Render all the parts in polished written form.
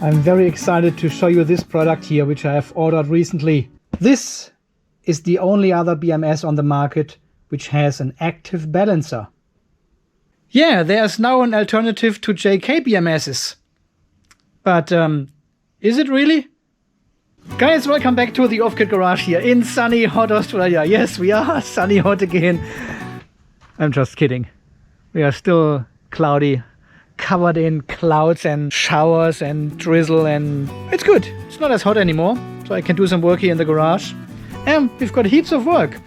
I'm very excited to show you this product here, which I have ordered recently. This is the only other BMS on the market which has an active balancer. Yeah, there's now an alternative to JK-BMSs. But is it really? Guys, welcome back to the Off-Grid Garage here in sunny, hot Australia. Yes, we are sunny, hot again. I'm just kidding. We are still cloudy, covered in clouds and showers and drizzle, and it's good. It's not as hot anymore, so I can do some work here in the garage. And we've got heaps of work.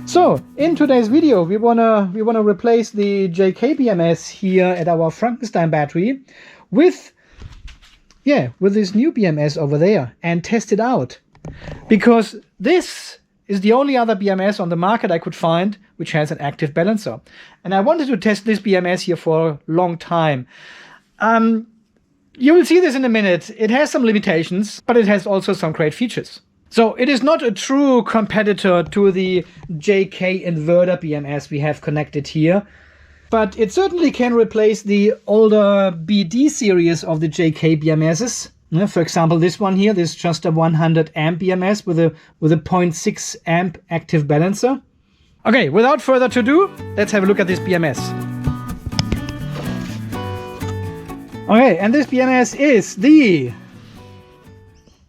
So in today's video, we wanna replace the JK-BMS here at our Frankenstein battery with this new BMS over there and test it out. Because this is the only other BMS on the market I could find which has an active balancer. And I wanted to test this BMS here for a long time. You will see this in a minute. It has some limitations, but it has also some great features. So it is not a true competitor to the JK inverter BMS we have connected here, but it certainly can replace the older BD series of the JK BMSs. For example, this one here, this is just a 100 amp BMS with a 0.6 amp active balancer. Okay, without further ado, let's have a look at this BMS. Okay, and this BMS is the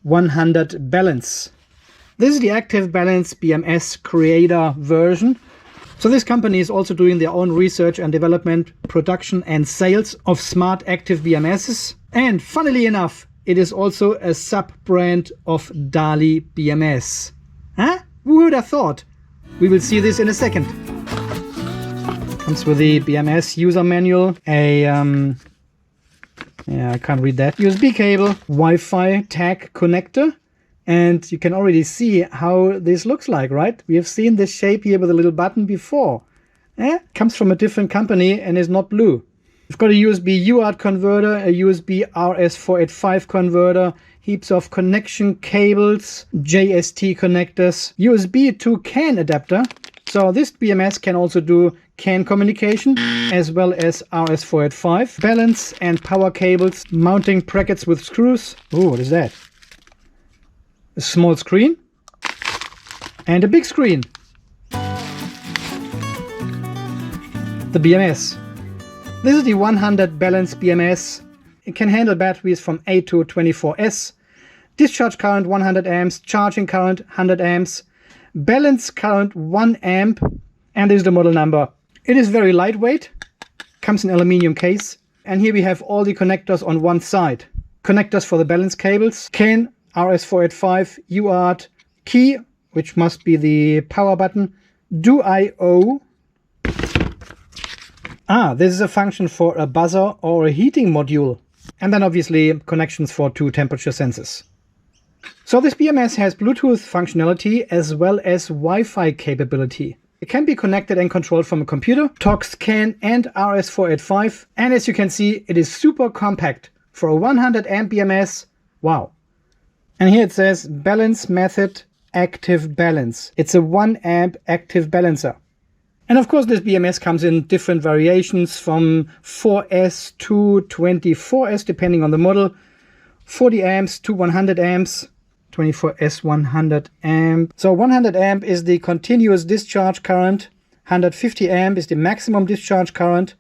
100 Balance. This is the Active Balance BMS Creator version. So this company is also doing their own research and development, production and sales of smart active BMSs. And funnily enough, it is also a sub-brand of Daly BMS. Huh? Who would have thought? We will see this in a second. Comes with the BMS user manual, I can't read that. USB cable, Wi-Fi tag connector, and you can already see how this looks like, right? We have seen this shape here with a little button before. Comes from a different company and is not blue. We've got a USB UART converter, a USB RS485 converter, heaps of connection cables, JST connectors, USB to CAN adapter. So this BMS can also do CAN communication as well as RS485. Balance and power cables, mounting brackets with screws. Oh, what is that? A small screen and a big screen. The BMS. This is the 100 Balance BMS. It can handle batteries from 8 to 24S. Discharge current 100 amps, charging current 100 amps, balance current 1 amp, and this is the model number. It is very lightweight, comes in aluminium case, and here we have all the connectors on one side. Connectors for the balance cables, CAN, RS485, UART, key, which must be the power button, do I/O. This is a function for a buzzer or a heating module. And then obviously connections for 2 temperature sensors. So this BMS has Bluetooth functionality as well as Wi-Fi capability. It can be connected and controlled from a computer, TOX, CAN and RS485. And as you can see, it is super compact for a 100 amp BMS. Wow. And here it says Balance Method Active Balance. It's a 1 amp active balancer. And of course this BMS comes in different variations from 4S to 24S depending on the model. 40 amps to 100 amps. 24S 100 amp. So 100 amp is the continuous discharge current. 150 amp is the maximum discharge current.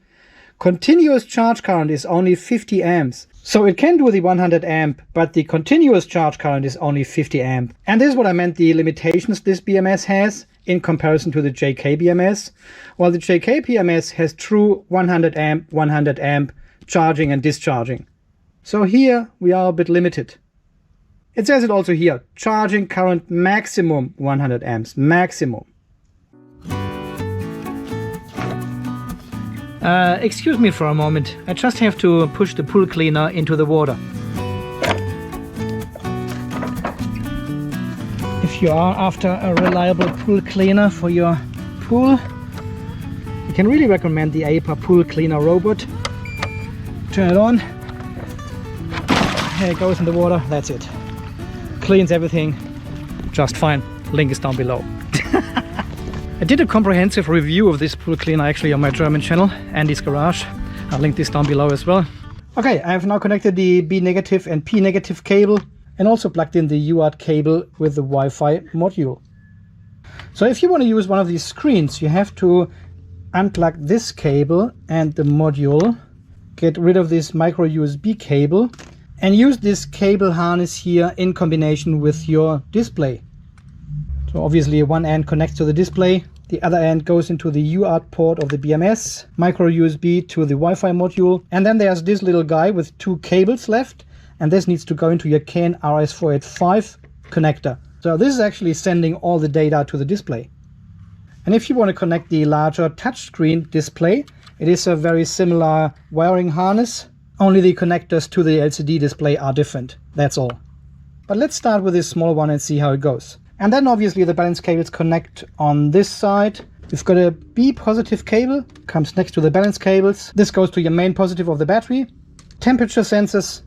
Continuous charge current is only 50 amps. So it can do the 100 amp, but the continuous charge current is only 50 amp. And this is what I meant the limitations this BMS has in comparison to the JK-BMS. While the JK-BMS has true 100 amp charging and discharging. So here we are a bit limited. It says it also here, charging current maximum 100 amps, maximum. Excuse me for a moment, I just have to push the pool cleaner into the water. If you are after a reliable pool cleaner for your pool, you can really recommend the APA pool cleaner robot. Turn it on. Here it goes in the water, that's it. Cleans everything just fine. Link is down below. I did a comprehensive review of this pool cleaner actually on my German channel, Andy's Garage. I'll link this down below as well. Okay, I have now connected the B negative and P negative cable and also plugged in the UART cable with the Wi-Fi module. So if you want to use one of these screens, you have to unplug this cable and the module, get rid of this micro USB cable, and use this cable harness here in combination with your display. So obviously one end connects to the display, the other end goes into the UART port of the BMS, micro USB to the Wi-Fi module, and then there's this little guy with 2 cables left, and this needs to go into your CAN RS485 connector. So this is actually sending all the data to the display. And if you want to connect the larger touchscreen display, it is a very similar wiring harness, only the connectors to the LCD display are different, that's all. But let's start with this small one and see how it goes. And then obviously the balance cables connect on this side. We've got a B positive cable, comes next to the balance cables. This goes to your main positive of the battery, temperature sensors,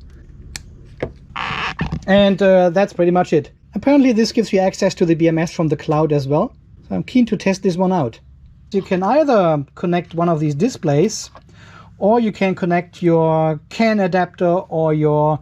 and that's pretty much it. Apparently this gives you access to the BMS from the cloud as well. So I'm keen to test this one out. You can either connect one of these displays, or you can connect your CAN adapter or your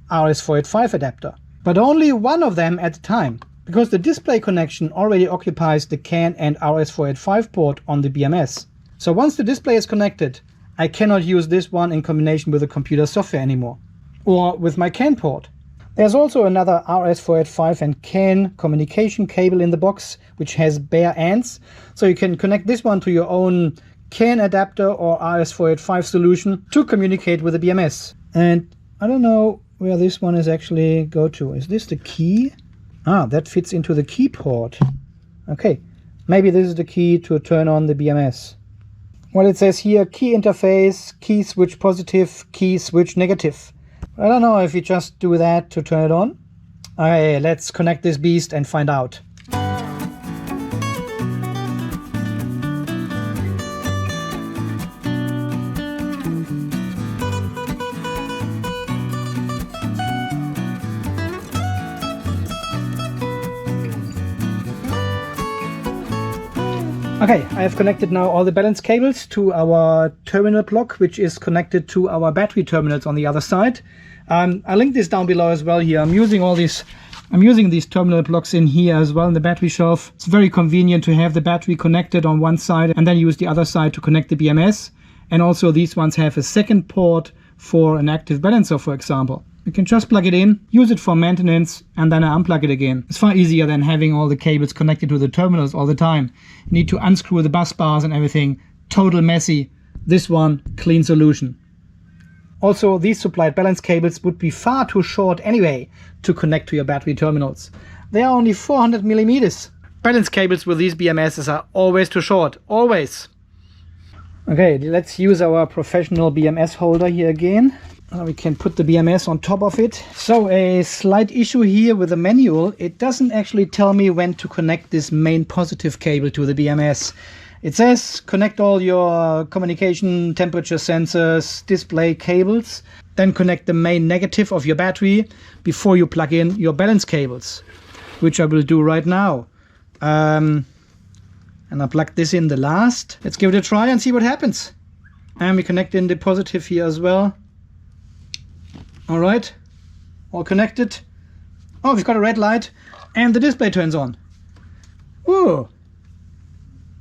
RS485 adapter. But only one of them at a time, because the display connection already occupies the CAN and RS485 port on the BMS. So once the display is connected, I cannot use this one in combination with the computer software anymore, or with my CAN port. There's also another RS485 and CAN communication cable in the box, which has bare ends, so you can connect this one to your own CAN adapter or RS485 solution to communicate with the BMS. And I don't know where this one is actually go to. Is this the key? Ah, that fits into the key port. Okay, maybe this is the key to turn on the BMS. Well, it says here key interface, key switch positive, key switch negative. I don't know if you just do that to turn it on. Okay, let's connect this beast and find out. Okay, I have connected now all the balance cables to our terminal block, which is connected to our battery terminals on the other side. I'll link this down below as well here. I'm using these terminal blocks in here as well in the battery shelf. It's very convenient to have the battery connected on one side and then use the other side to connect the BMS. And also these ones have a second port for an active balancer, for example. You can just plug it in, use it for maintenance, and then unplug it again. It's far easier than having all the cables connected to the terminals all the time. You need to unscrew the bus bars and everything. Total messy. This one, clean solution. Also, these supplied balance cables would be far too short anyway to connect to your battery terminals. They are only 400 millimeters. Balance cables with these BMSs are always too short, always. Okay, let's use our professional BMS holder here again. We can put the BMS on top of it. So a slight issue here with the manual, it doesn't actually tell me when to connect this main positive cable to the BMS. It says connect all your communication, temperature sensors, display cables, then connect the main negative of your battery before you plug in your balance cables, which I will do right now. And I'll plug this in the last. Let's give it a try and see what happens. And we connect in the positive here as well. All right, all connected. Oh, we've got a red light and the display turns on. Whoa.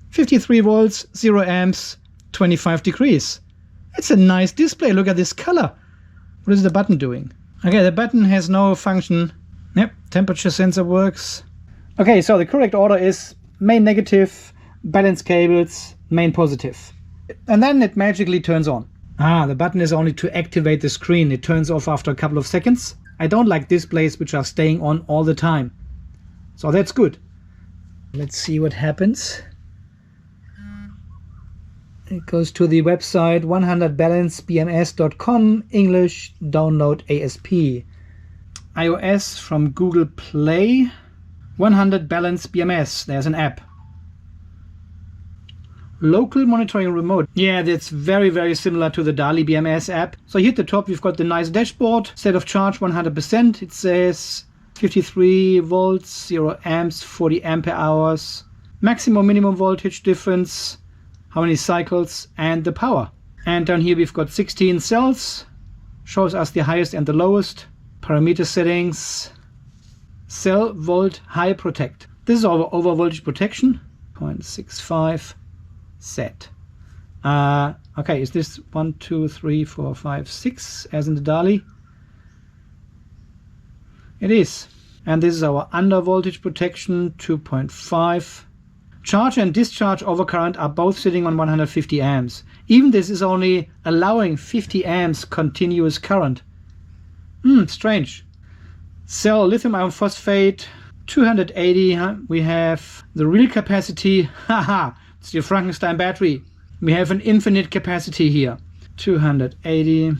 53 volts, 0 amps, 25 degrees. It's a nice display. Look at this color. What is the button doing? Okay, the button has no function. Yep, temperature sensor works. Okay, so the correct order is main negative, balance cables, main positive. And then it magically turns on. Ah, the button is only to activate the screen. It turns off after a couple of seconds. I don't like displays which are staying on all the time. So that's good. Let's see what happens. It goes to the website 100balancebms.com, English, download ASP. iOS from Google Play, 100 Balance BMS, there's an app. Local monitoring remote. Yeah, that's very, very similar to the Daly BMS app. So here at the top we've got the nice dashboard. State of charge 100%. It says 53 volts, 0 amps, 40 ampere hours. Maximum minimum voltage difference. How many cycles and the power. And down here we've got 16 cells. shows us the highest and the lowest. Parameter settings, cell volt high protect. This is our over voltage protection, 0.65 set. Okay, is this 1, 2, 3, 4, 5, 6 as in the Daly? It is. And this is our under voltage protection, 2.5. Charge and discharge overcurrent are both sitting on 150 amps. Even this is only allowing 50 amps continuous current. Strange. Cell lithium iron phosphate, 280. We have the real capacity. Haha, it's the Frankenstein battery. We have an infinite capacity here. 280.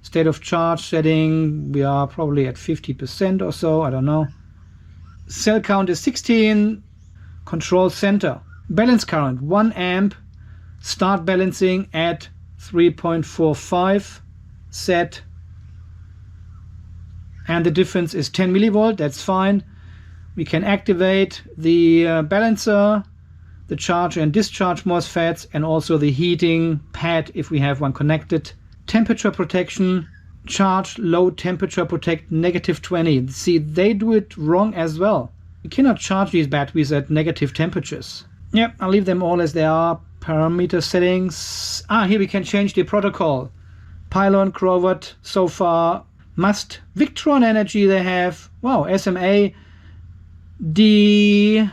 State of charge setting, we are probably at 50% or so, I don't know. Cell count is 16. Control center. Balance current 1 amp. Start balancing at 3.45 set. And the difference is 10 millivolt, that's fine. We can activate the balancer, the charge and discharge MOSFETs, and also the heating pad if we have one connected. Temperature protection, charge low temperature protect -20. See, they do it wrong as well. You cannot charge these batteries at negative temperatures. Yep, I'll leave them all as they are. Parameter settings. Here we can change the protocol. Pylon, Crowd, so far. Must Victron energy they have. Wow, SMA, D,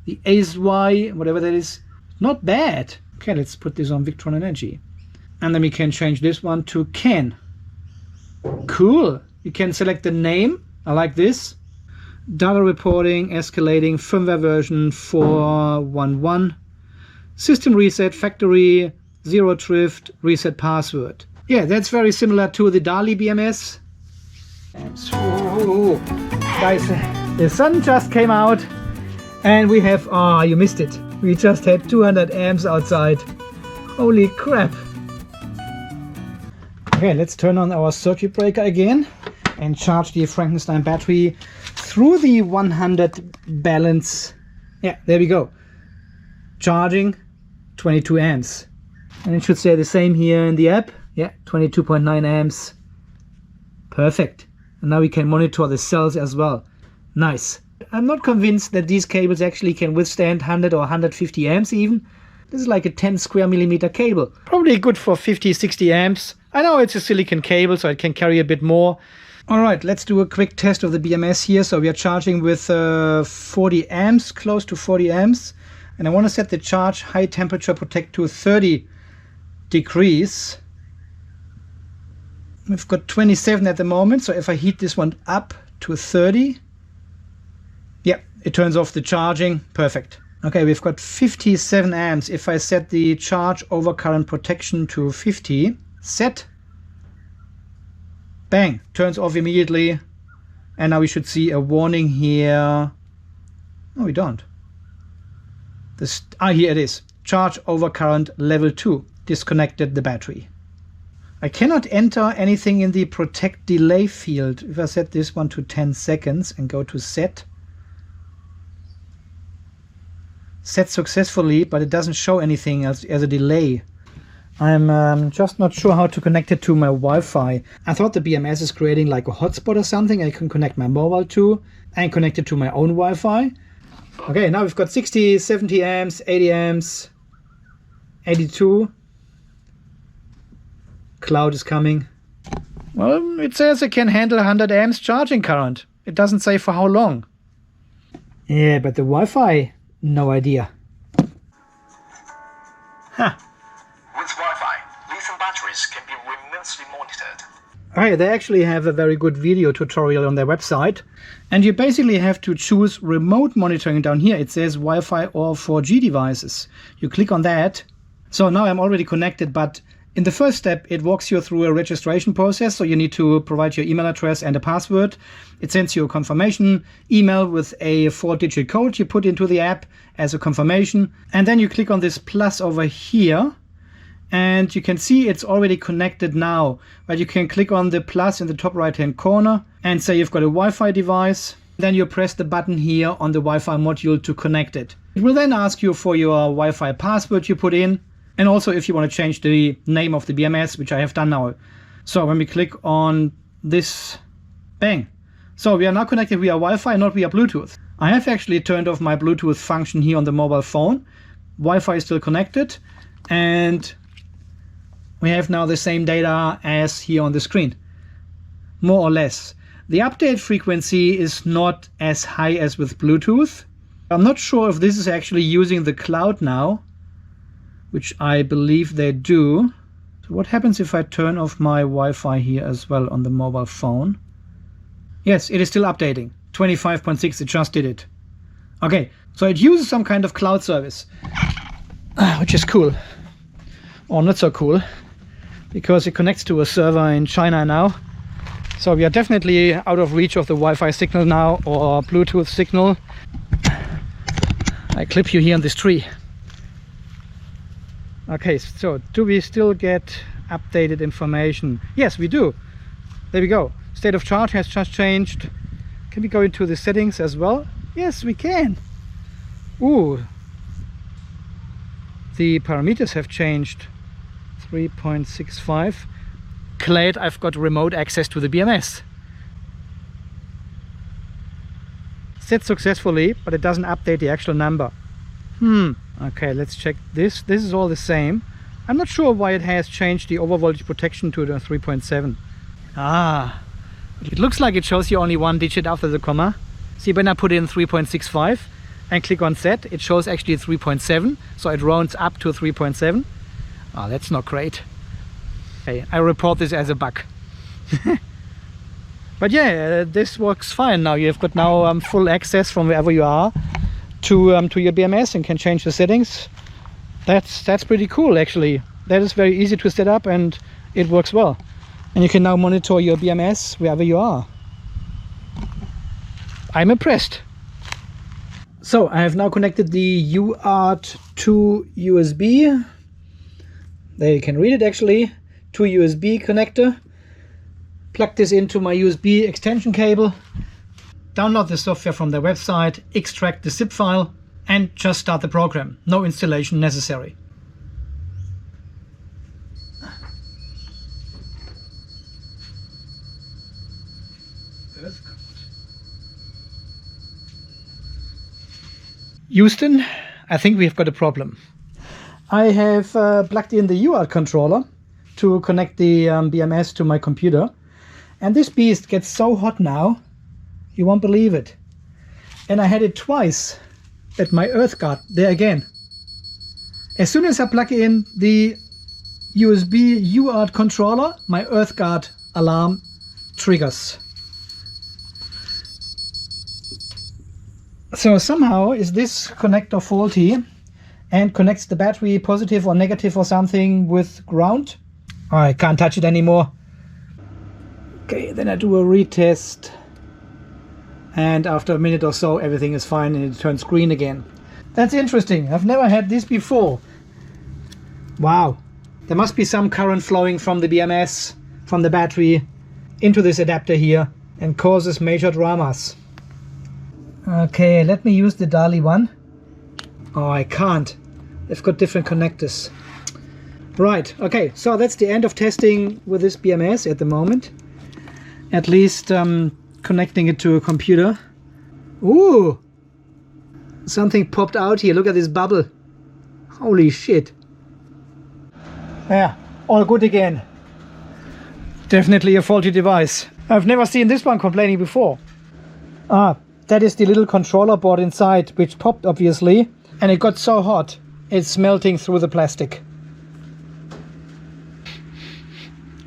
the ACE-Y, whatever that is. Not bad. Okay, let's put this on Victron energy. And then we can change this one to CAN. Cool. You can select the name. I like this. Data reporting, escalating, firmware version 4.11. System reset, factory, zero drift, reset password. Yeah, that's very similar to the Daly BMS. Guys, the sun just came out and we have, you missed it. We just had 200 amps outside. Holy crap. Okay, let's turn on our circuit breaker again and charge the Frankenstein battery through the 100 balance. Yeah, there we go. Charging 22 amps. And it should say the same here in the app. Yeah, 22.9 amps. Perfect. And now we can monitor the cells as well. Nice. I'm not convinced that these cables actually can withstand 100 or 150 amps even. This is like a 10 square millimeter cable. Probably good for 50, 60 amps. I know it's a silicon cable, so it can carry a bit more. All right, let's do a quick test of the BMS here. So we are charging with 40 amps, close to 40 amps. And I want to set the charge high temperature protect to 30 degrees. We've got 27 at the moment. So if I heat this one up to 30, yeah, it turns off the charging. Perfect. Okay, we've got 57 amps. If I set the charge over current protection to 50, set, bang, turns off immediately. And now we should see a warning here. No, we don't. Here it is. Charge over current level 2. Disconnected the battery. I cannot enter anything in the protect delay field. If I set this one to 10 seconds and go to set successfully, but it doesn't show anything else as a delay. I'm just not sure how to connect it to my Wi-Fi. I thought the BMS is creating like a hotspot or something I can connect my mobile to and connect it to my own Wi-Fi. Okay, now we've got 60, 70 amps, 80 amps, 82. Cloud is coming. Well, it says it can handle 100 amps charging current. It doesn't say for how long. Yeah, but the Wi-Fi, no idea. Huh. With Wi-Fi, lithium batteries can be remotely monitored. Okay, they actually have a very good video tutorial on their website. And you basically have to choose remote monitoring down here. It says Wi-Fi or 4G devices. You click on that. So now I'm already connected, but in the first step, it walks you through a registration process. So you need to provide your email address and a password. It sends you a confirmation email with a 4-digit code you put into the app as a confirmation. And then you click on this plus over here. And you can see it's already connected now. But you can click on the plus in the top right-hand corner and say you've got a Wi-Fi device. Then you press the button here on the Wi-Fi module to connect it. It will then ask you for your Wi-Fi password you put in. And also if you want to change the name of the BMS, which I have done now. So when we click on this, bang. So we are now connected via Wi-Fi, not via Bluetooth. I have actually turned off my Bluetooth function here on the mobile phone. Wi-Fi is still connected, and we have now the same data as here on the screen, more or less. The update frequency is not as high as with Bluetooth. I'm not sure if this is actually using the cloud now, which I believe they do. So what happens if I turn off my Wi-Fi here as well on the mobile phone? Yes, it is still updating. 25.6, it just did it. Okay, so it uses some kind of cloud service, which is cool. Or not so cool, because it connects to a server in China now. So we are definitely out of reach of the Wi-Fi signal now, or Bluetooth signal. I clip you here on this tree. Okay, so do we still get updated information? Yes, we do. There we go. State of charge has just changed. Can we go into the settings as well? Yes, we can. Ooh. The parameters have changed. 3.65. Glad I've got remote access to the BMS. Set successfully, but it doesn't update the actual number. Okay, let's check this. This is all the same. I'm not sure why it has changed the overvoltage protection to the 3.7. It looks like it shows you only one digit after the comma. See, when I put in 3.65 and click on set, it shows actually 3.7, so it rounds up to 3.7. Oh, that's not great. Okay, I report this as a bug. But yeah, this works fine now. You've got now full access from wherever you are to your BMS and can change the settings. That's pretty cool, actually. That is very easy to set up, and it works well. And you can now monitor your BMS wherever you are. I'm impressed. So I have now connected the UART to USB. There you can read it actually. To USB connector. Plug this into my USB extension cable. Download the software from their website, extract the zip file, and just start the program. No installation necessary. Houston, I think we've got a problem. I have plugged in the UART controller to connect the BMS to my computer, and this beast gets so hot now, you won't believe it. And I had it twice at my earth guard there again. As soon as I plug in the USB UART controller, my earth guard alarm triggers. So somehow is this connector faulty and connects the battery positive or negative or something with ground. Oh, I can't touch it anymore. Okay, then I do a retest, and after a minute or so everything is fine and it turns green again. That's interesting. I've never had this before. Wow. There must be some current flowing from the BMS, from the battery, into this adapter here and causes major dramas. Okay, let me use the Daly one. Oh, I can't. They've got different connectors. Right, okay, so that's the end of testing with this BMS at the moment. At least connecting it to a computer. Ooh! Something popped out here. Look at this bubble. Holy shit. Yeah, all good again. Definitely a faulty device. I've never seen this one complaining before. Ah, that is the little controller board inside, which popped obviously, and it got so hot it's melting through the plastic.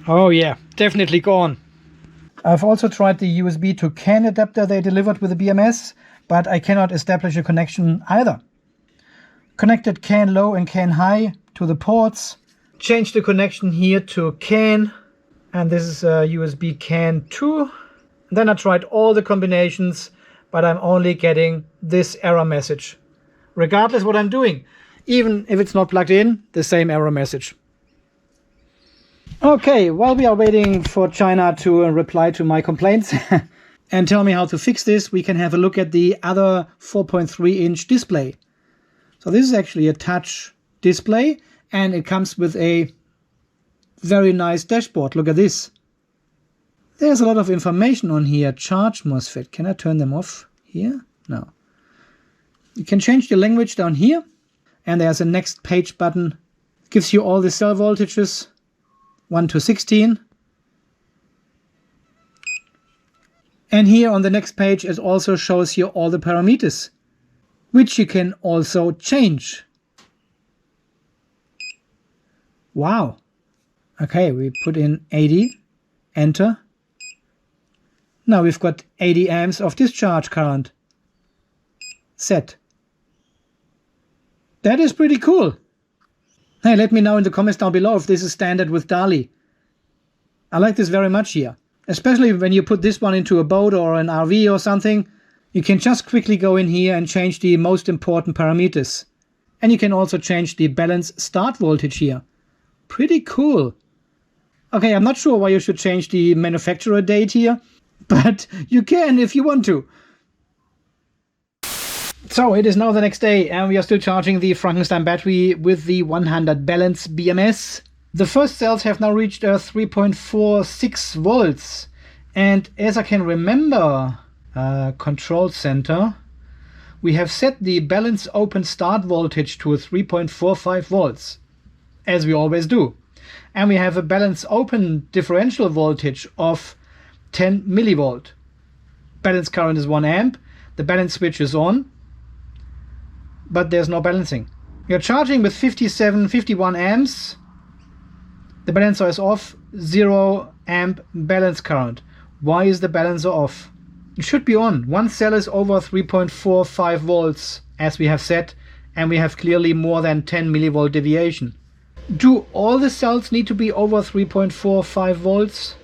Oh yeah, definitely gone. I've also tried the USB to CAN adapter they delivered with the BMS, but I cannot establish a connection either. Connected CAN low and CAN high to the ports. Change the connection here to CAN, and this is a USB CAN 2. Then I tried all the combinations, but I'm only getting this error message. Regardless what I'm doing, even if it's not plugged in, the same error message. Okay, while we are waiting for China to reply to my complaints and tell me how to fix this, we can have a look at the other 4.3-inch display. So this is actually a touch display, and it comes with a very nice dashboard. Look at this. There's a lot of information on here. Charge MOSFET. Can I turn them off here? No. You can change the language down here. And there's a next page button. It gives you all the cell voltages. 1 to 16. And here on the next page it also shows you all the parameters, which you can also change. Wow. Okay, we put in 80, enter. Now we've got 80 amps of discharge current. Set. That is pretty cool. Hey, let me know in the comments down below if this is standard with Daly. I like this very much here. Especially when you put this one into a boat or an RV or something, you can just quickly go in here and change the most important parameters. And you can also change the balance start voltage here. Pretty cool. Okay, I'm not sure why you should change the manufacturer date here, but you can if you want to. So it is now the next day and we are still charging the Frankenstein battery with the 100 Balance BMS. The first cells have now reached 3.46 volts, and as I can remember, control center, we have set the balance open start voltage to 3.45 volts, as we always do. And we have a balance open differential voltage of 10 millivolt. Balance current is 1 amp, the balance switch is on, but there's no balancing. You're charging with 51 amps. The balancer is off, 0 amp balance current. Why is the balancer off? It should be on. One cell is over 3.45 volts as we have set, and we have clearly more than 10 millivolt deviation. Do all the cells need to be over 3.45 volts?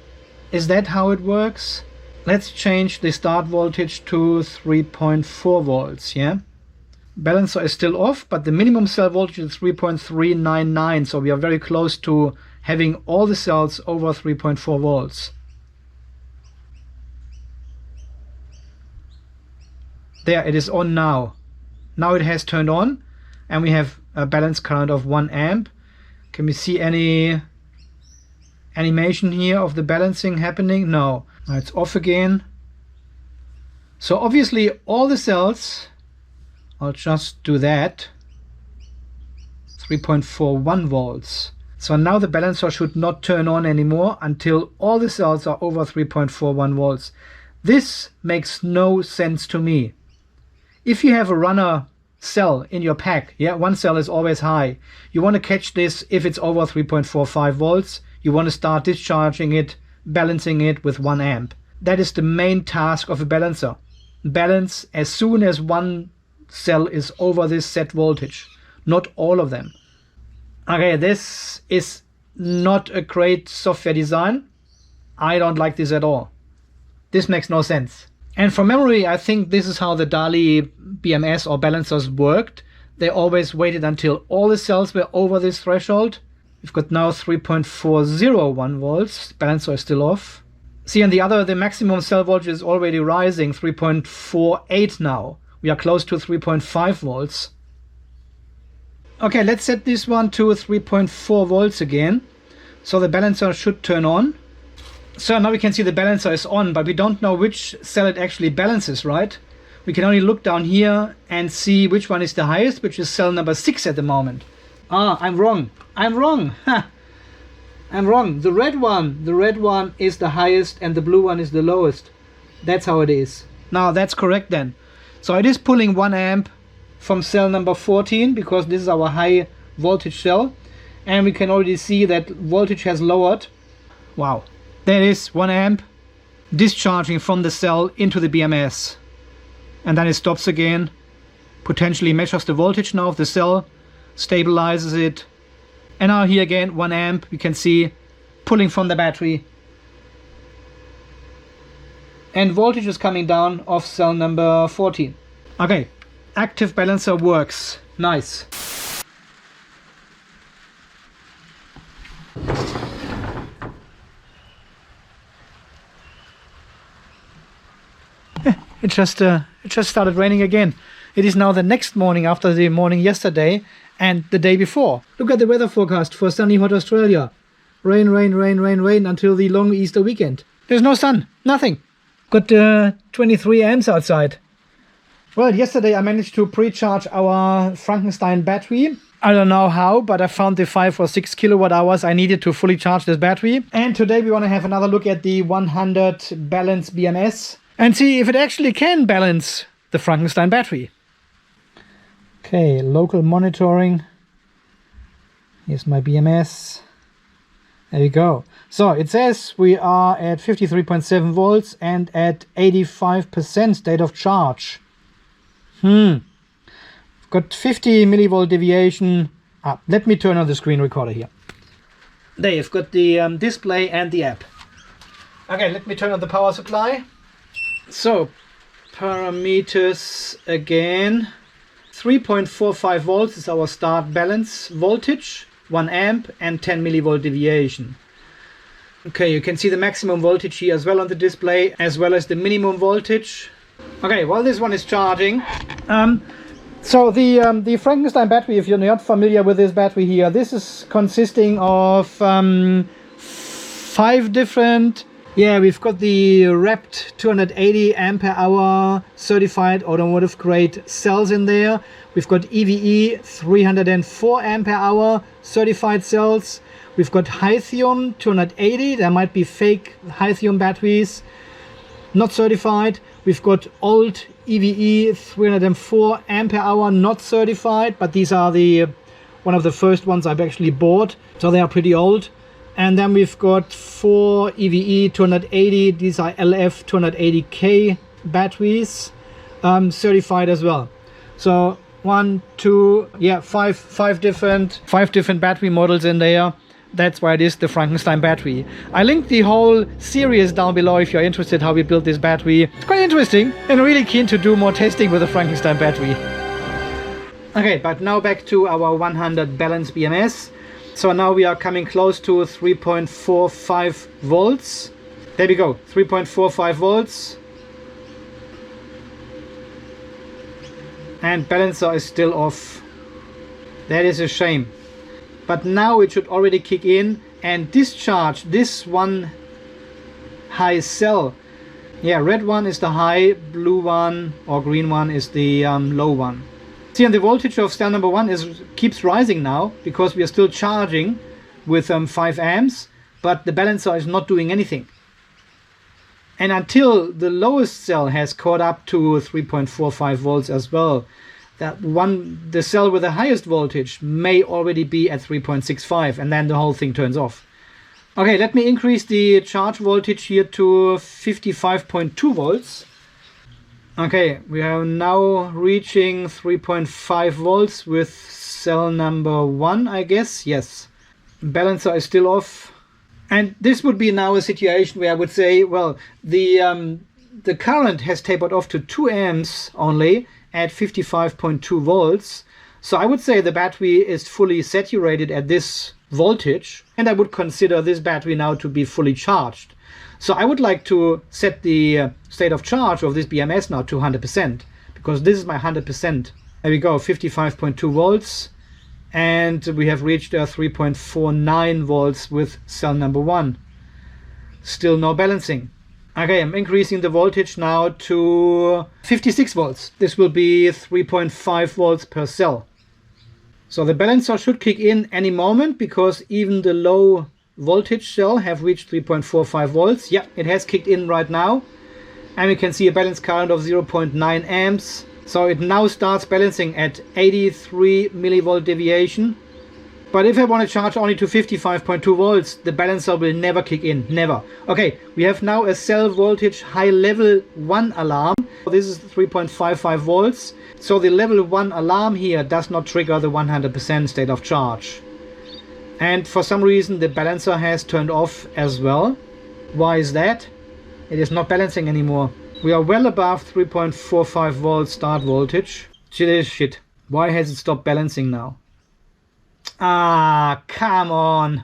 Is that how it works? Let's change the start voltage to 3.4 volts, yeah? Balancer is still off, but the minimum cell voltage is 3.399, so we are very close to having all the cells over 3.4 volts. There, it is on now. Now it has turned on, and we have a balance current of 1 amp. Can we see any animation here of the balancing happening? No. Now it's off again. So obviously all the cells, I'll just do that, 3.41 volts. So now the balancer should not turn on anymore until all the cells are over 3.41 volts. This makes no sense to me. If you have a runner cell in your pack, yeah, one cell is always high. You want to catch this if it's over 3.45 volts. You want to start discharging it, balancing it with 1 amp. That is the main task of a balancer. Balance as soon as one cell is over this set voltage, not all of them. Okay, this is not a great software design. I don't like this at all. This makes no sense. And from memory, I think this is how the Daly BMS or balancers worked. They always waited until all the cells were over this threshold. We've got now 3.401 volts. Balancer is still off. See, on the other, the maximum cell voltage is already rising, 3.48 now. We are close to 3.5 volts. Okay, let's set this one to 3.4 volts again. So the balancer should turn on. So now we can see the balancer is on, but we don't know which cell it actually balances, right? We can only look down here and see which one is the highest, which is cell number 6 at the moment. Ah, I'm wrong. I'm wrong. Ha! I'm wrong. The red one is the highest and the blue one is the lowest. That's how it is. Now that's correct then. So it is pulling 1 amp from cell number 14 because this is our high voltage cell, and we can already see that voltage has lowered. Wow. There is 1 amp discharging from the cell into the BMS, and then it stops again, potentially measures the voltage now of the cell, stabilizes it, and now here again 1 amp we can see pulling from the battery, and voltage is coming down off cell number 14. Okay, Active Balancer works. Nice. It just started raining again. It is now the next morning after the morning yesterday and the day before. Look at the weather forecast for sunny hot Australia. Rain, rain, rain, rain, rain until the long Easter weekend. There's no sun, nothing. Got 23 amps outside. Well, yesterday I managed to pre-charge our Frankenstein battery. I don't know how, but I found the 5 or 6 kilowatt hours I needed to fully charge this battery. And today we want to have another look at the 100 Balance BMS and see if it actually can balance the Frankenstein battery. Okay, local monitoring. Here's my BMS. There we go. So it says we are at 53.7 volts and at 85% state of charge. Got 50 millivolt deviation. Let me turn on the screen recorder here. There, you've got the display and the app. Okay, let me turn on the power supply. So, parameters again. 3.45 volts is our start balance voltage, 1 amp and 10 millivolt deviation. Okay, you can see the maximum voltage here as well on the display, as well as the minimum voltage. Okay, while this one is charging, so the Frankenstein battery, if you're not familiar with this battery here, this is consisting of 5 different, we've got the wrapped 280 ampere hour certified automotive grade cells in there. We've got EVE 304 ampere hour certified cells. We've got lithium 280, there might be fake lithium batteries, not certified. We've got old EVE 304 ampere hour, not certified, but these are the one of the first ones I've actually bought, so they are pretty old. And then we've got 4 EVE 280, these are LF 280K batteries, certified as well. So 5 different battery models in there. That's why it is the Frankenstein battery. I linked the whole series down below if you're interested how we built this battery. It's quite interesting and really keen to do more testing with the Frankenstein battery. Okay, but now back to our 100 Balance BMS. So now we are coming close to 3.45 volts. There we go, 3.45 volts. And balancer is still off. That is a shame. But now it should already kick in and discharge this one high cell. Yeah, red one is the high, blue one or green one is the low one. See, and the voltage of cell number 1 keeps rising now because we are still charging with 5 amps, but the balancer is not doing anything. And until the lowest cell has caught up to 3.45 volts as well, the cell with the highest voltage may already be at 3.65, and then the whole thing turns off. Okay, let me increase the charge voltage here to 55.2 volts. Okay, we are now reaching 3.5 volts with cell number 1, I guess. Yes, balancer is still off. And this would be now a situation where I would say, well, the current has tapered off to 2 amps only at 55.2 volts. So I would say the battery is fully saturated at this voltage, and I would consider this battery now to be fully charged. So I would like to set the state of charge of this BMS now to 100%, because this is my 100%. There we go, 55.2 volts, and we have reached 3.49 volts with cell number 1. Still no balancing. Okay, I'm increasing the voltage now to 56 volts. This will be 3.5 volts per cell. So the balancer should kick in any moment, because even the low voltage cell have reached 3.45 volts. Yeah, it has kicked in right now. And we can see a balance current of 0.9 amps. So it now starts balancing at 83 millivolt deviation. But if I want to charge only to 55.2 volts, the balancer will never kick in, never. Okay, we have now a cell voltage high level 1 alarm. This is 3.55 volts. So the level 1 alarm here does not trigger the 100% state of charge. And for some reason the balancer has turned off as well. Why is that? It is not balancing anymore. We are well above 3.45 volts start voltage. Shit. Why has it stopped balancing now? Ah, come on.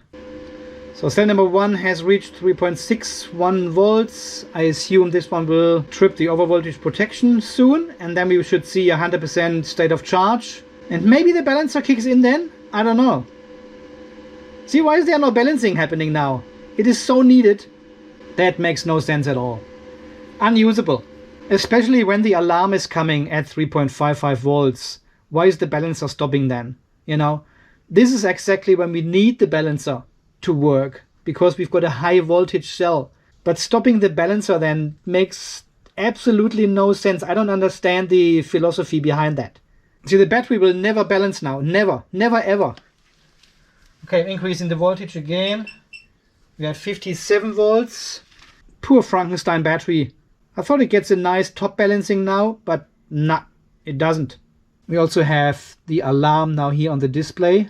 So cell number 1 has reached 3.61 volts. I assume this one will trip the overvoltage protection soon, and then we should see 100% state of charge. And maybe the balancer kicks in then? I don't know. See, why is there no balancing happening now? It is so needed. That makes no sense at all. Unusable. Especially when the alarm is coming at 3.55 volts. Why is the balancer stopping then? You know, this is exactly when we need the balancer to work, because we've got a high voltage cell. But stopping the balancer then makes absolutely no sense. I don't understand the philosophy behind that. See, the battery will never balance now. Never. Never ever. Okay, increasing the voltage again. We have 57 volts. Poor Frankenstein battery. I thought it gets a nice top balancing now, but nah, it doesn't. We also have the alarm now here on the display.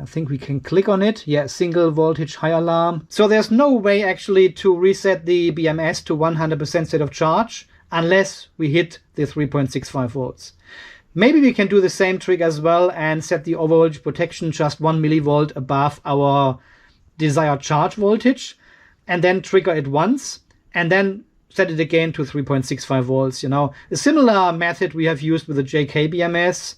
I think we can click on it. Yeah, single voltage high alarm. So there's no way actually to reset the BMS to 100% state of charge unless we hit the 3.65 volts. Maybe we can do the same trick as well and set the overvoltage protection just 1 millivolt above our desired charge voltage, and then trigger it once and then set it again to 3.65 volts. You know, a similar method we have used with the JK-BMS.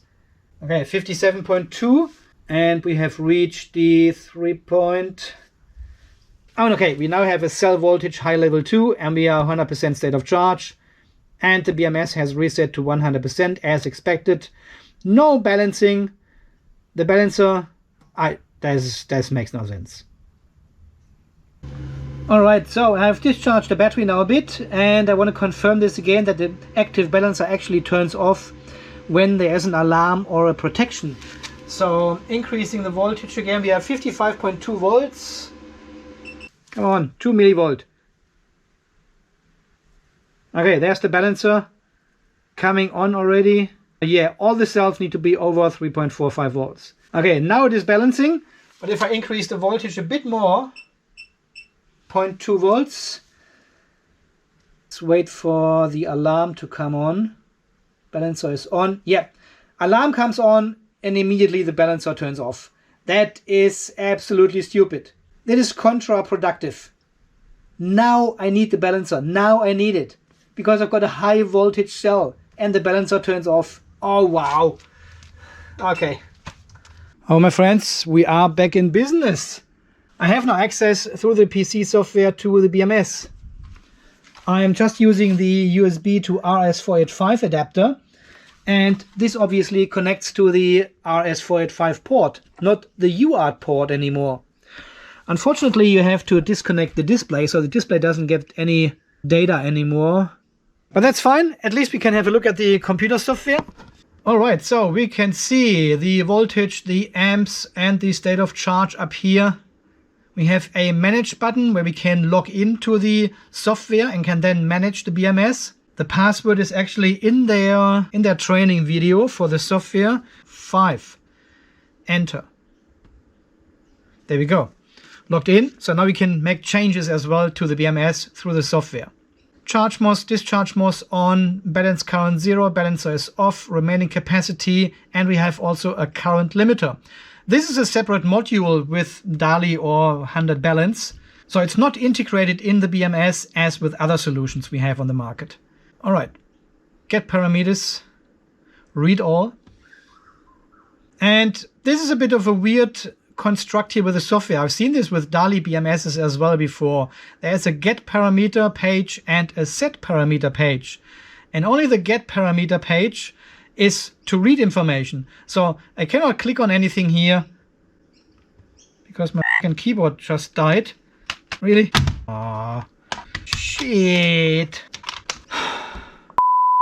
Okay, 57.2. And we have reached the 3. Okay, we now have a cell voltage high level 2 and we are 100% state of charge. And the BMS has reset to 100% as expected. No balancing. The balancer, that makes no sense. Alright, so I have discharged the battery now a bit, and I want to confirm this again, that the active balancer actually turns off when there is an alarm or a protection. So increasing the voltage again, we have 55.2 volts. Come on, 2 millivolt. Okay, there's the balancer coming on already. Yeah, all the cells need to be over 3.45 volts. Okay, now it is balancing, but if I increase the voltage a bit more, 0.2 volts. Let's wait for the alarm to come on. Balancer is on. Yeah, alarm comes on and immediately the balancer turns off. That is absolutely stupid. That is counterproductive. Now I need the balancer. Now I need it because I've got a high voltage cell and the balancer turns off. Oh, wow. Okay. Oh, my friends, we are back in business. I have now access through the PC software to the BMS. I am just using the USB to RS485 adapter, and this obviously connects to the RS485 port, not the UART port anymore. Unfortunately, you have to disconnect the display, so the display doesn't get any data anymore. But that's fine, at least we can have a look at the computer software. Alright, so we can see the voltage, the amps, and the state of charge up here. We have a manage button where we can log into the software and can then manage the BMS. The password is actually in their training video for the software. 5. Enter. There we go. Logged in. So now we can make changes as well to the BMS through the software. Charge MOS, discharge MOS on, balance current 0, balancer is off, remaining capacity, and we have also a current limiter. This is a separate module with Daly or 100 balance, so it's not integrated in the BMS as with other solutions we have on the market. All right, get parameters, read all. And this is a bit of a weird construct here with the software. I've seen this with Daly BMSs as well before. There's a get parameter page and a set parameter page. And only the get parameter page is to read information. So I cannot click on anything here because my keyboard just died. Really? Ah, shit.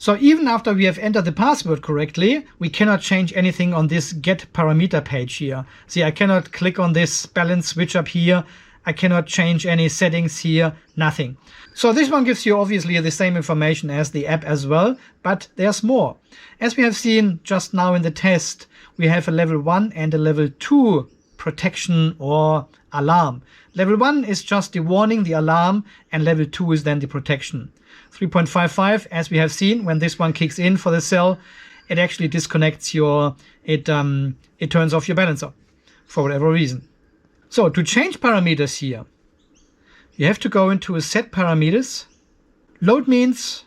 So even after we have entered the password correctly, we cannot change anything on this get parameter page here. See, I cannot click on this balance switch up here. I cannot change any settings here, nothing. So this one gives you obviously the same information as the app as well, but there's more. As we have seen just now in the test, we have a level 1 and a level 2 protection or alarm. Level 1 is just the warning, the alarm, and level 2 is then the protection. 3.55, as we have seen, when this one kicks in for the cell, it actually disconnects it turns off your balancer for whatever reason. So to change parameters here, you have to go into a set parameters. Load means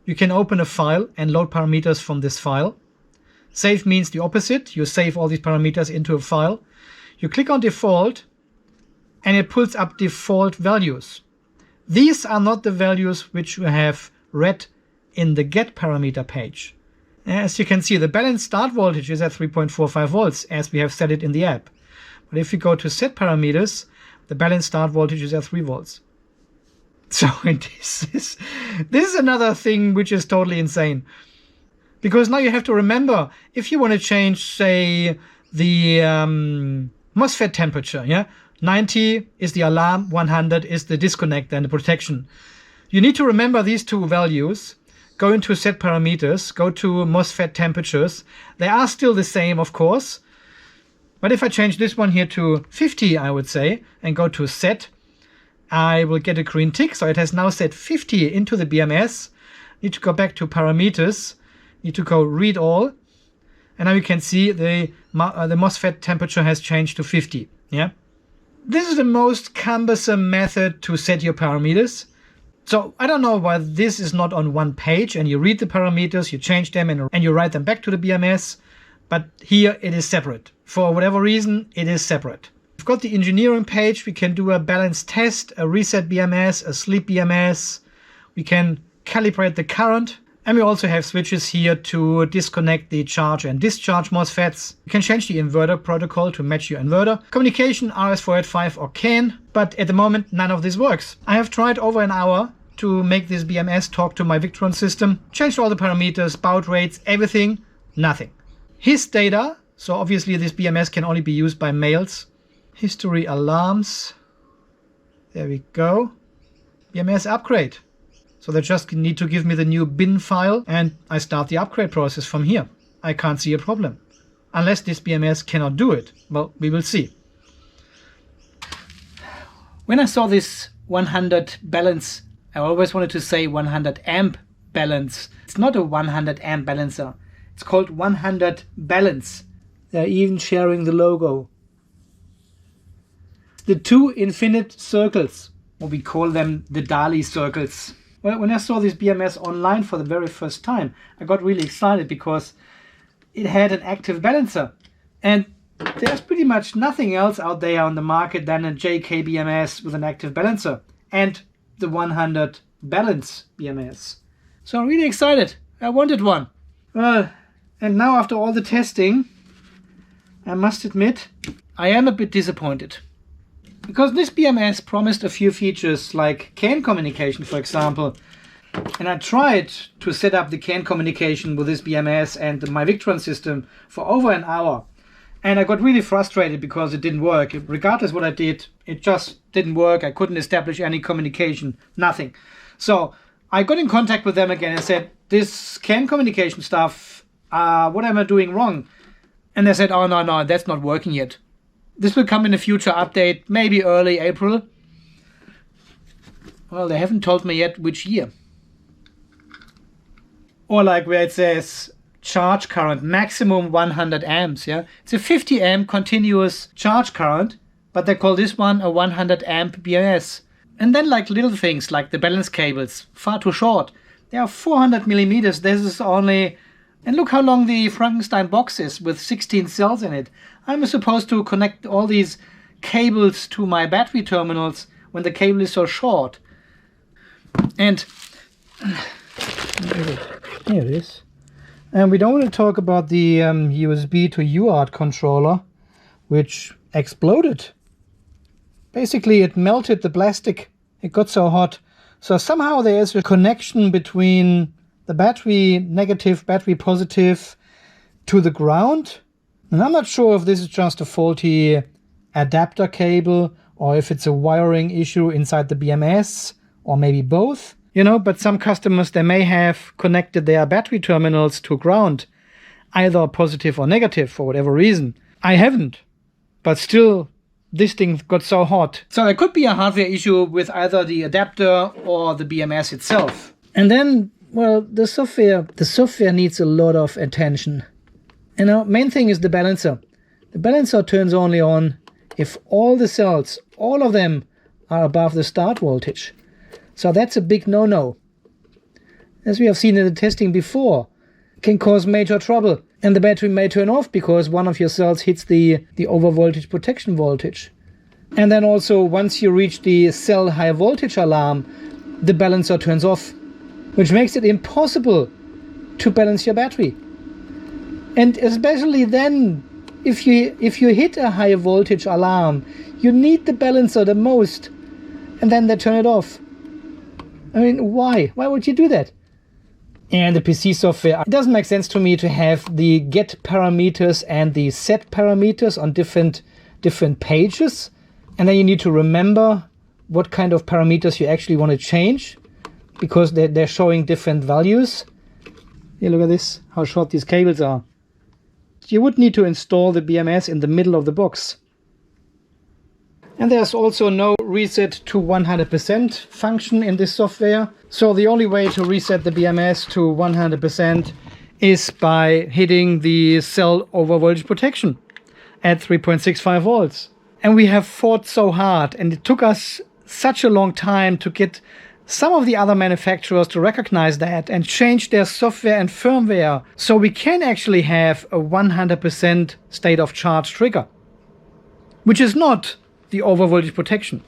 you can open a file and load parameters from this file. Save means the opposite. You save all these parameters into a file. You click on default and it pulls up default values. These are not the values which you have read in the get parameter page. As you can see, the balance start voltage is at 3.45 volts as we have set it in the app. But if you go to set parameters, the balance start voltage is at 3 volts. So this is another thing which is totally insane. Because now you have to remember, if you want to change, say, the MOSFET temperature, yeah, 90 is the alarm, 100 is the disconnect and the protection. You need to remember these two values. Go into set parameters, go to MOSFET temperatures. They are still the same, of course. But if I change this one here to 50, I would say, and go to set, I will get a green tick. So it has now set 50 into the BMS. Need to go back to parameters. Need to go read all. And now you can see the MOSFET temperature has changed to 50. Yeah. This is the most cumbersome method to set your parameters. So I don't know why this is not on one page and you read the parameters, you change them and you write them back to the BMS. But here it is separate. For whatever reason, it is separate. We've got the engineering page. We can do a balance test, a reset BMS, a sleep BMS. We can calibrate the current. And we also have switches here to disconnect the charge and discharge MOSFETs. You can change the inverter protocol to match your inverter. Communication, RS485 or CAN. But at the moment, none of this works. I have tried over an hour to make this BMS talk to my Victron system. Changed all the parameters, baud rates, everything. Nothing. His data. So obviously this BMS can only be used by males. History alarms. There we go. BMS upgrade. So they just need to give me the new bin file and I start the upgrade process from here. I can't see a problem. Unless this BMS cannot do it. Well, we will see. When I saw this 100 balance, I always wanted to say 100 amp balance. It's not a 100 amp balancer. It's called 100 balance. They're even sharing the logo. The two infinite circles, or we call them the Daly circles. Well, when I saw this BMS online for the very first time, I got really excited because it had an active balancer. And there's pretty much nothing else out there on the market than a JK-BMS with an active balancer and the 100 Balance BMS. So I'm really excited. I wanted one. Well, and now after all the testing, I must admit, I am a bit disappointed. Because this BMS promised a few features like CAN communication, for example. And I tried to set up the CAN communication with this BMS and my Victron system for over an hour. And I got really frustrated because it didn't work. Regardless what I did, it just didn't work. I couldn't establish any communication, nothing. So I got in contact with them again and said, this CAN communication stuff, what am I doing wrong? And they said, oh, no, that's not working yet. This will come in a future update, maybe early April. Well, they haven't told me yet which year. Or like where it says charge current, maximum 100 amps. Yeah, it's a 50 amp continuous charge current, but they call this one a 100 amp BMS. And then like little things like the balance cables, far too short. They are 400 millimeters. This is only... And look how long the Frankenstein box is with 16 cells in it. I'm supposed to connect all these cables to my battery terminals when the cable is so short. And here it is. And we don't want to talk about the USB to UART controller, which exploded. Basically, it melted the plastic. It got so hot. So somehow there is a connection between the battery negative, battery positive to the ground. And I'm not sure if this is just a faulty adapter cable or if it's a wiring issue inside the BMS or maybe both. You know, but some customers, they may have connected their battery terminals to ground, either positive or negative for whatever reason. I haven't, but still this thing got so hot. So there could be a hardware issue with either the adapter or the BMS itself. And then, well, the software needs a lot of attention. You know, main thing is the balancer. The balancer turns only on if all the cells, all of them, are above the start voltage. So that's a big no-no. As we have seen in the testing before, it can cause major trouble. And the battery may turn off because one of your cells hits the overvoltage protection voltage. And then also once you reach the cell high voltage alarm, the balancer turns off, which makes it impossible to balance your battery. And especially then, if you hit a high voltage alarm, you need the balancer the most, and then they turn it off. I mean, why? Why would you do that? And the PC software, it doesn't make sense to me to have the get parameters and the set parameters on different pages. And then you need to remember what kind of parameters you actually want to change, because they're showing different values. Here, look at this, how short these cables are. You would need to install the BMS in the middle of the box. And there's also no reset to 100% function in this software. So the only way to reset the BMS to 100% is by hitting the cell over voltage protection at 3.65 volts. And we have fought so hard, and it took us such a long time to get some of the other manufacturers to recognize that and change their software and firmware so we can actually have a 100% state of charge trigger, which is not the overvoltage protection.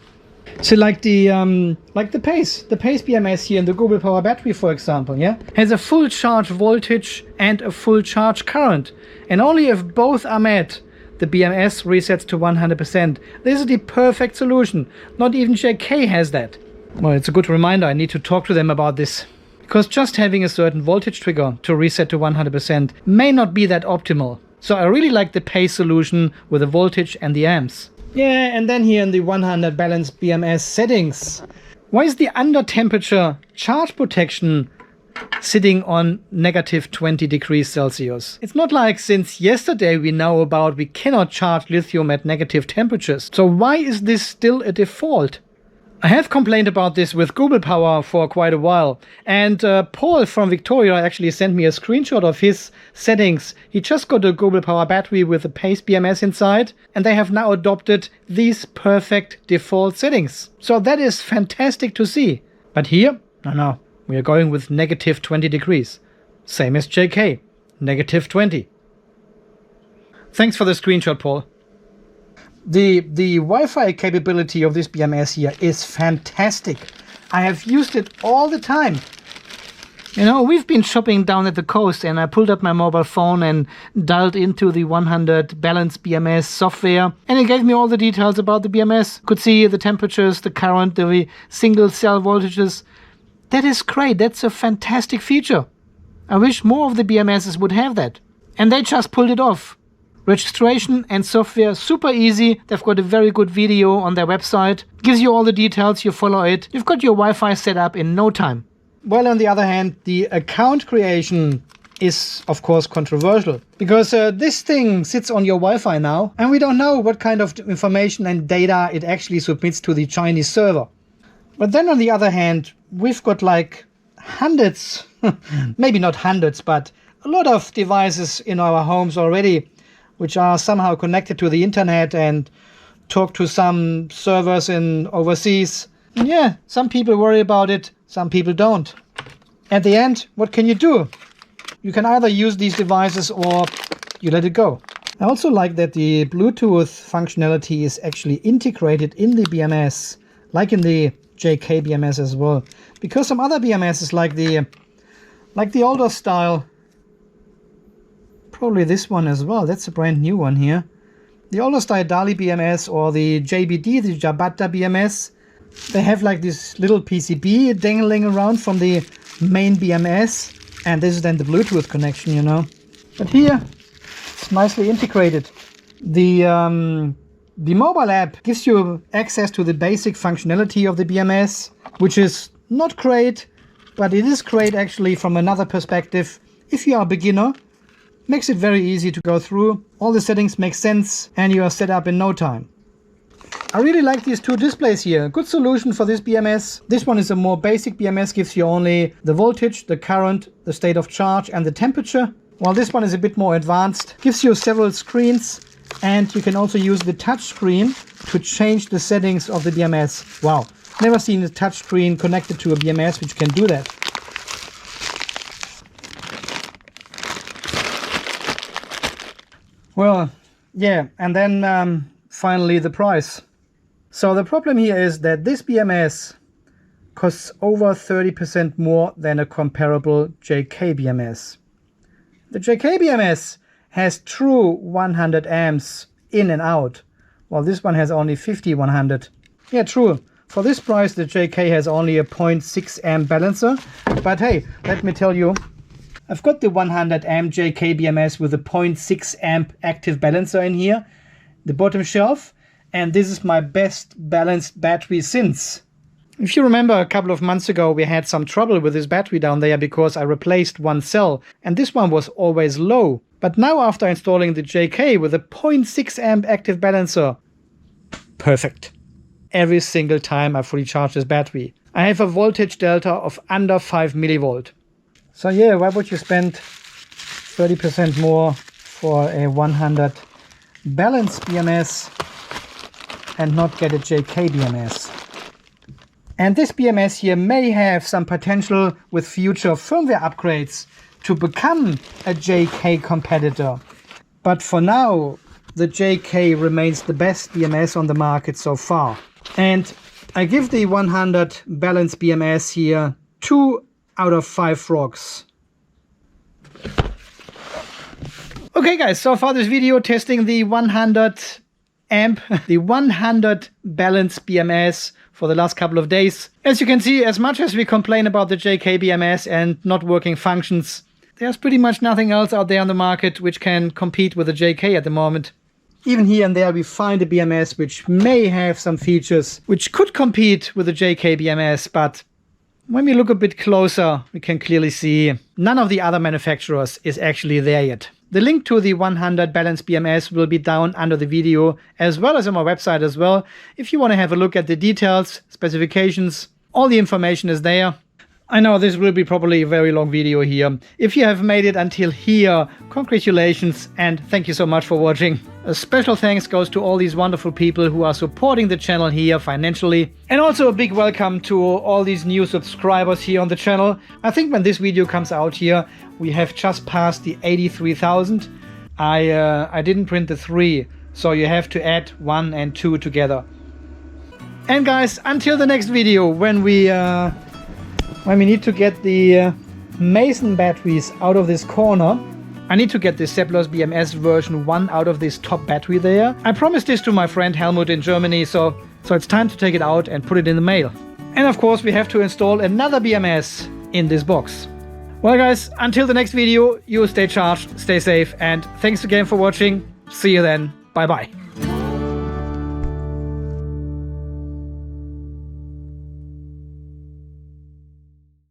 So like the Pace BMS here in the Gobelpower battery, for example, yeah, has a full charge voltage and a full charge current, and only if both are met, the BMS resets to 100%. This is the perfect solution. Not even JK has that. Well, it's a good reminder. I need to talk to them about this, because just having a certain voltage trigger to reset to 100% may not be that optimal. So I really like the Pace solution with the voltage and the amps. Yeah, and then here in the 100 Balance BMS settings, why is the under temperature charge protection sitting on -20 degrees Celsius? It's not like since yesterday we know about we cannot charge lithium at negative temperatures. So why is this still a default? I have complained about this with Gobelpower for quite a while, and Paul from Victoria actually sent me a screenshot of his settings. He just got a Gobelpower battery with a Pace BMS inside, and they have now adopted these perfect default settings. So that is fantastic to see. But here, no, we are going with -20 degrees. Same as JK, -20. Thanks for the screenshot, Paul. The Wi-Fi capability of this BMS here is fantastic. I have used it all the time. You know, we've been shopping down at the coast, and I pulled up my mobile phone and dialed into the 100 Balance BMS software, and it gave me all the details about the BMS. Could see the temperatures, the current, the single cell voltages. That is great. That's a fantastic feature. I wish more of the BMSs would have that. And they just pulled it off. Registration and software, super easy. They've got a very good video on their website. Gives you all the details, you follow it. You've got your Wi-Fi set up in no time. Well, on the other hand, the account creation is, of course, controversial. Because this thing sits on your Wi-Fi now, and we don't know what kind of information and data it actually submits to the Chinese server. But then on the other hand, we've got like hundreds, maybe not hundreds, but a lot of devices in our homes already, which are somehow connected to the internet and talk to some servers in overseas. And yeah, some people worry about it, some people don't. At the end, what can you do? You can either use these devices or you let it go. I also like that the Bluetooth functionality is actually integrated in the BMS, like in the JK-BMS as well. Because some other BMSs like the older style, probably this one as well, that's a brand new one here. The older style Daly BMS or the JBD, the Jabata BMS, they have like this little PCB dangling around from the main BMS, and this is then the Bluetooth connection, you know. But here, it's nicely integrated. The mobile app gives you access to the basic functionality of the BMS, which is not great, but it is great actually from another perspective. If you are a beginner, makes it very easy to go through. All the settings make sense and you are set up in no time. I really like these two displays here. Good solution for this BMS. This one is a more basic BMS, gives you only the voltage, the current, the state of charge and the temperature. While this one is a bit more advanced, gives you several screens, and you can also use the touch screen to change the settings of the BMS. Wow, never seen a touch screen connected to a BMS which can do that. Well, yeah, and then finally the price. So the problem here is that this BMS costs over 30% more than a comparable JK-BMS. The JK-BMS has true 100 amps in and out, while this one has only 50-100. Yeah, true. For this price, the JK has only a 0.6 amp balancer. But hey, let me tell you, I've got the 100 amp JK-BMS with a 0.6 amp active balancer in here, the bottom shelf, and this is my best balanced battery since. If you remember, a couple of months ago we had some trouble with this battery down there because I replaced one cell and this one was always low. But now after installing the JK with a 0.6 amp active balancer, perfect. Every single time I fully charge this battery, I have a voltage delta of under 5 millivolt. So yeah, why would you spend 30% more for a 100 Balance BMS and not get a JK-BMS? And this BMS here may have some potential with future firmware upgrades to become a JK competitor. But for now, the JK remains the best BMS on the market so far. And I give the 100 Balance BMS here 2 out of 5 frogs. Okay guys, so far this video testing the 100 amp, the 100 Balance BMS for the last couple of days. As you can see, as much as we complain about the JK-BMS and not working functions, there's pretty much nothing else out there on the market which can compete with the JK at the moment. Even here and there we find a BMS which may have some features which could compete with the JK-BMS, but when we look a bit closer, we can clearly see none of the other manufacturers is actually there yet. The link to the 100 Balance BMS will be down under the video, as well as on my website as well. If you want to have a look at the details, specifications, all the information is there. I know this will be probably a very long video here. If you have made it until here, congratulations and thank you so much for watching. A special thanks goes to all these wonderful people who are supporting the channel here financially. And also a big welcome to all these new subscribers here on the channel. I think when this video comes out here, we have just passed the 83,000. I didn't print the 3, so you have to add 1 and 2 together. And guys, until the next video, when we need to get the Mason batteries out of this corner, I need to get the Seplos BMS version 1 out of this top battery there. I promised this to my friend Helmut in Germany, so it's time to take it out and put it in the mail. And of course we have to install another BMS in this box. Well guys, until the next video, you stay charged, stay safe, and thanks again for watching. See you then. Bye bye.